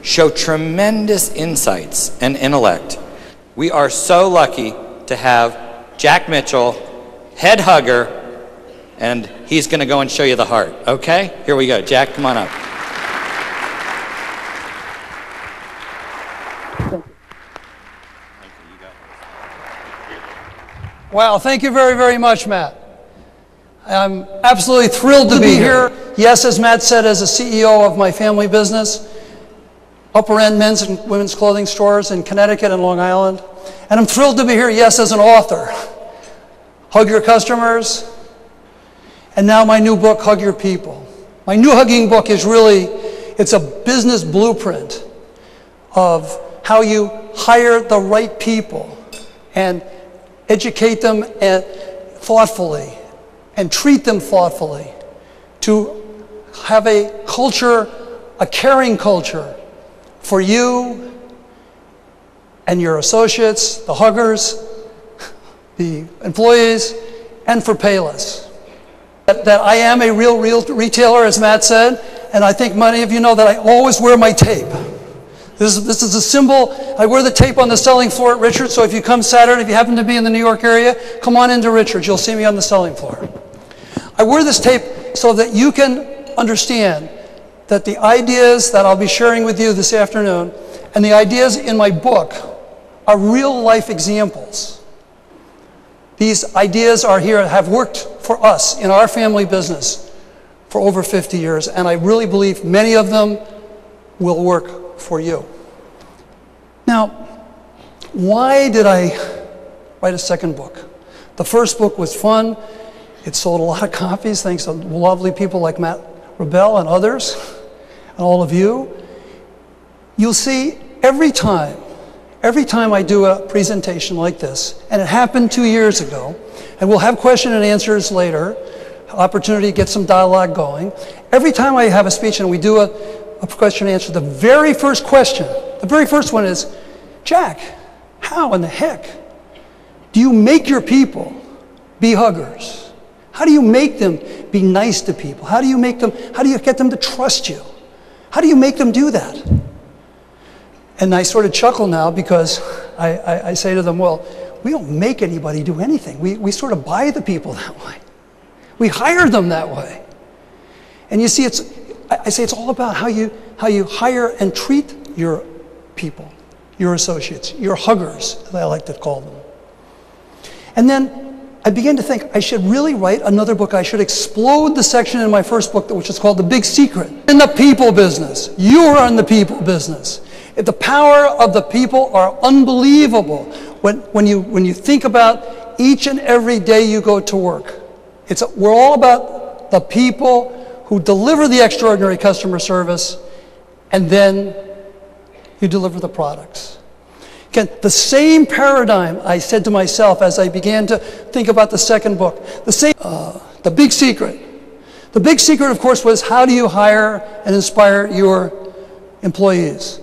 show tremendous insights and intellect. We are so lucky to have Jack Mitchell, head hugger, and he's going to go and show you the heart. Okay? Here we go. Jack, come on up. Wow, thank you very, very much, Matt. I'm absolutely thrilled to be here. Yes, as Matt said, as a CEO of my family business, upper end men's and women's clothing stores in Connecticut and Long Island. And I'm thrilled to be here, yes, as an author. Hug Your Customers, and now my new book, Hug Your People. My new hugging book is really, it's a business blueprint of how you hire the right people and educate them thoughtfully and treat them thoughtfully to have a culture, a caring culture for you and your associates, the huggers, the employees, and for Payless. That I am a real retailer, as Matt said, and I think many of you know that I always wear my tape. This is a symbol. I wear the tape on the selling floor at Richards, so if you come Saturday, if you happen to be in the New York area, come on into Richards. You'll see me on the selling floor. I wear this tape so that you can understand that the ideas that I'll be sharing with you this afternoon and the ideas in my book are real life examples. These ideas are here, have worked for us in our family business for over 50 years, and I really believe many of them will work for you. Now, why did I write a second book? The first book was fun. It sold a lot of copies thanks to lovely people like Matt Rebell and others, and all of you. You'll see every time I do a presentation like this, and it happened 2 years ago, and we'll have question and answers later, opportunity to get some dialogue going. Every time I have a speech and we do a question and answer, the very first question, the very first one is, Jack, how in the heck do you make your people be huggers? How do you make them be nice to people? How do you get them to trust you? How do you make them do that? And I sort of chuckle now because I say to them, well, we don't make anybody do anything. We sort of buy the people that way. We hire them that way. And you see, I say it's all about how you hire and treat your people, your associates, your huggers, as I like to call them. And then I began to think I should really write another book. I should explode the section in my first book, which is called The Big Secret. In the people business, you are in the people business. The power of the people are unbelievable when you think about each and every day you go to work. We're all about the people who deliver the extraordinary customer service, and then you deliver the products. Again, the same paradigm I said to myself as I began to think about the second book. The big secret. The big secret, of course, was how do you hire and inspire your employees?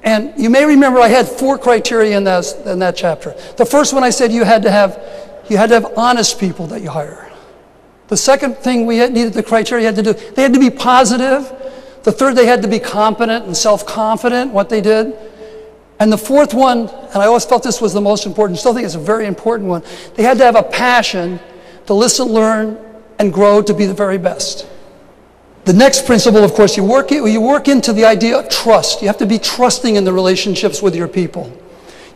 And you may remember I had 4 criteria in that chapter. The first one I said you had to have honest people that you hire. The second thing we needed the criteria had to do, they had to be positive. The third, they had to be competent and self-confident what they did. And the fourth one, and I always felt this was the most important, still think it's a very important one, they had to have a passion to listen, learn, and grow to be the very best. The next principle, of course, you work into the idea of trust. You have to be trusting in the relationships with your people.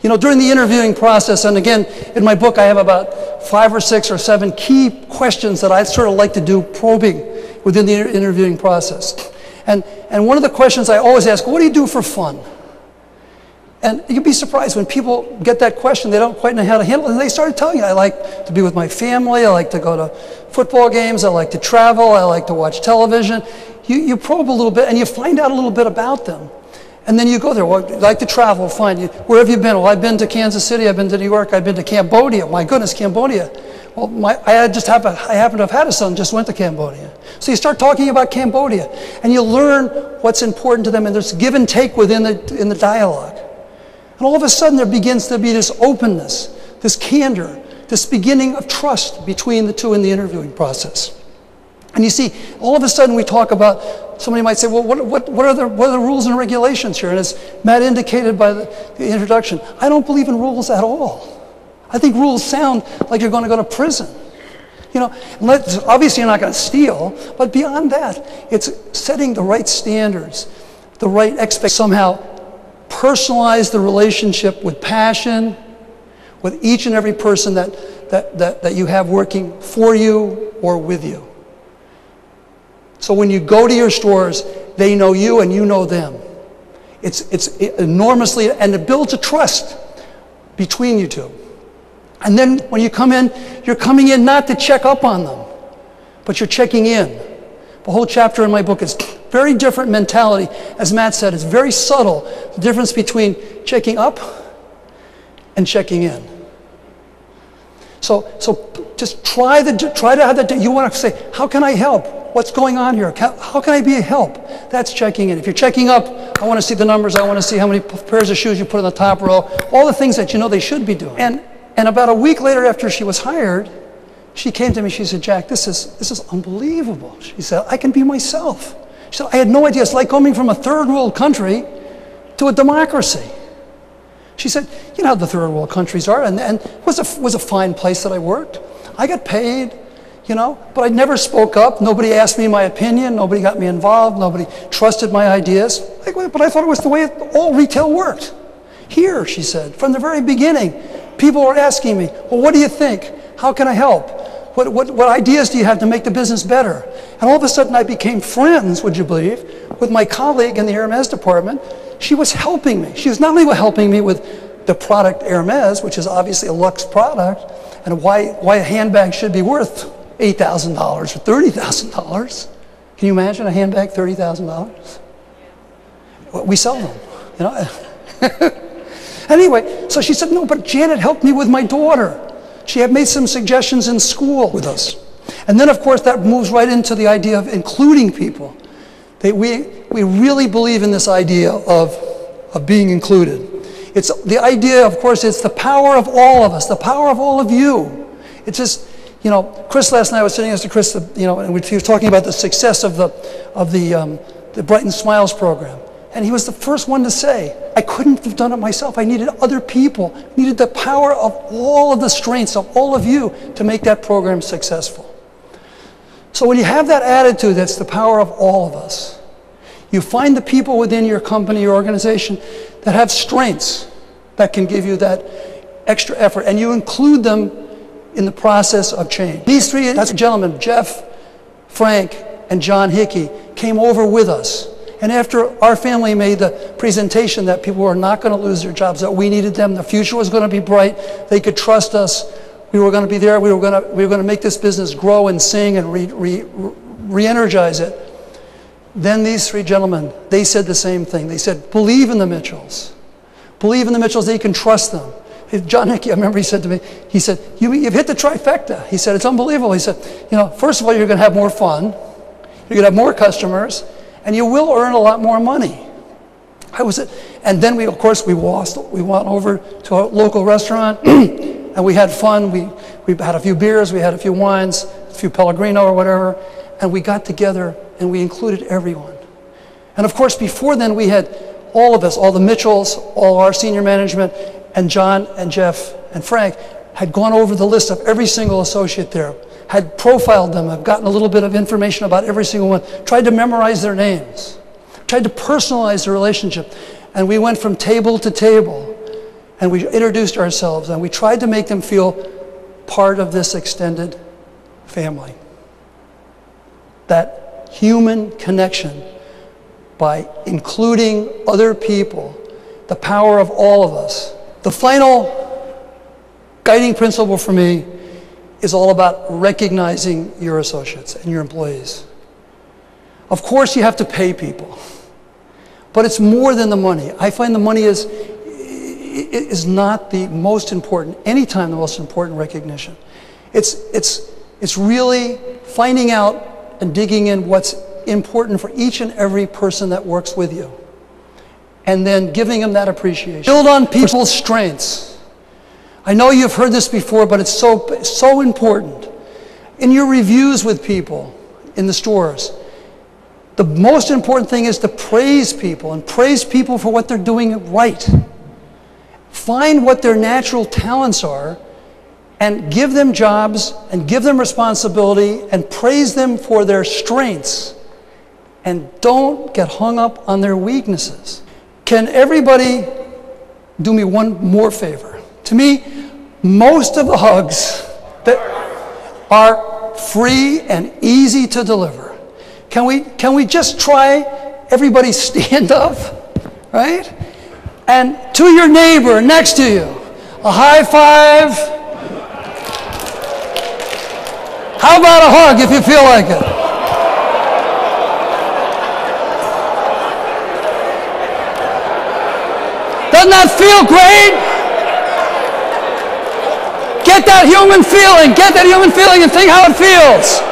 You know, during the interviewing process, and again, in my book I have about 5 or 6 or 7 key questions that I sort of like to do probing within the interviewing process. And one of the questions I always ask, what do you do for fun? And you'd be surprised when people get that question, they don't quite know how to handle it, and they start telling you, I like to be with my family, I like to go to football games, I like to travel, I like to watch television. You probe a little bit and you find out a little bit about them. And then you go there, well, you like to travel, fine. Where have you been? Well, I've been to Kansas City, I've been to New York, I've been to Cambodia. My goodness, Cambodia. Well, I happen to have had a son, just went to Cambodia. So you start talking about Cambodia, and you learn what's important to them, and there's give and take within the dialogue. And all of a sudden there begins to be this openness, this candor, this beginning of trust between the two in the interviewing process. And you see, all of a sudden we talk about somebody might say, well, what are the rules and regulations here? And as Matt indicated by the introduction, I don't believe in rules at all. I think rules sound like you're going to go to prison. You know, obviously you're not going to steal, but beyond that, it's setting the right standards, the right expectations, somehow personalize the relationship with passion, with each and every person that you have working for you or with you. So when you go to your stores, they know you and you know them. It's enormously, and it builds a trust between you two. And then when you come in, you're coming in not to check up on them, but you're checking in. The whole chapter in my book is very different mentality. As Matt said, it's very subtle, the difference between checking up and checking in. So just try to have that. You want to say, how can I help? What's going on here? How can I be a help? That's checking in. If you're checking up, I want to see the numbers. I want to see how many pairs of shoes you put in the top row. All the things that you know they should be doing. And about a week later, after she was hired, she came to me. She said, Jack, this is unbelievable. She said, I can be myself. She said, I had no idea. It's like coming from a third world country to a democracy. She said, you know how the third world countries are, and it was a fine place that I worked. I got paid, you know, but I never spoke up. Nobody asked me my opinion. Nobody got me involved. Nobody trusted my ideas. But I thought it was the way all retail worked. Here, she said, from the very beginning, people were asking me, well, what do you think? How can I help? What ideas do you have to make the business better? And all of a sudden I became friends, would you believe, with my colleague in the Hermes department. She was helping me. She was not only helping me with the product Hermes, which is obviously a luxe product, and why a handbag should be worth $8,000 or $30,000. Can you imagine a handbag, $30,000? We sell them, you know. Anyway, so she said, no, but Janet helped me with my daughter. She had made some suggestions in school with us. And then, of course, that moves right into the idea of including people. We really believe in this idea of being included. It's the idea, of course, it's the power of all of us, the power of all of you. It's just, you know, Chris last night, I was sitting next to Chris, you know, and he was talking about the success of the Brighten Smiles program. And he was the first one to say, I couldn't have done it myself. I needed other people, needed the power of all of the strengths of all of you to make that program successful. So when you have that attitude, that's the power of all of us. You find the people within your company, your organization, that have strengths that can give you that extra effort, and you include them in the process of change. These three gentlemen, Jeff, Frank, and John Hickey, came over with us. And after our family made the presentation that people were not going to lose their jobs, that we needed them, the future was going to be bright, they could trust us, we were going to be there, we were going to make this business grow and sing and re-energize it. Then these three gentlemen, they said the same thing. They said, believe in the Mitchells. Believe in the Mitchells, that you can trust them. John Hickey, I remember he said to me, he said, you've hit the trifecta. He said, it's unbelievable. He said, you know, first of all, you're going to have more fun, you're going to have more customers, and you will earn a lot more money. And then we went over to a local restaurant, and we had fun. We had a few beers, we had a few wines, a few Pellegrino or whatever, and we got together and we included everyone. And of course, before then, we had all of us, all the Mitchells, all our senior management, and John and Jeff and Frank had gone over the list of every single associate there, had profiled them, have gotten a little bit of information about every single one, tried to memorize their names, tried to personalize the relationship. And we went from table to table, and we introduced ourselves, and we tried to make them feel part of this extended family. That human connection by including other people, the power of all of us. The final guiding principle for me is all about recognizing your associates and your employees. Of course, you have to pay people, but it's more than the money. I find the money is not the most important, anytime the most important recognition. It's really finding out and digging in what's important for each and every person that works with you, and then giving them that appreciation. Build on people's strengths. I know you've heard this before, but it's so important. In your reviews with people in the stores, the most important thing is to praise people and praise people for what they're doing right. Find what their natural talents are and give them jobs and give them responsibility and praise them for their strengths. And don't get hung up on their weaknesses. Can everybody do me one more favor? To me, most of the hugs that are free and easy to deliver. Can we just try everybody stand up, right? And to your neighbor next to you, a high five. How about a hug if you feel like it? Doesn't that feel great? Get that human feeling and think how it feels.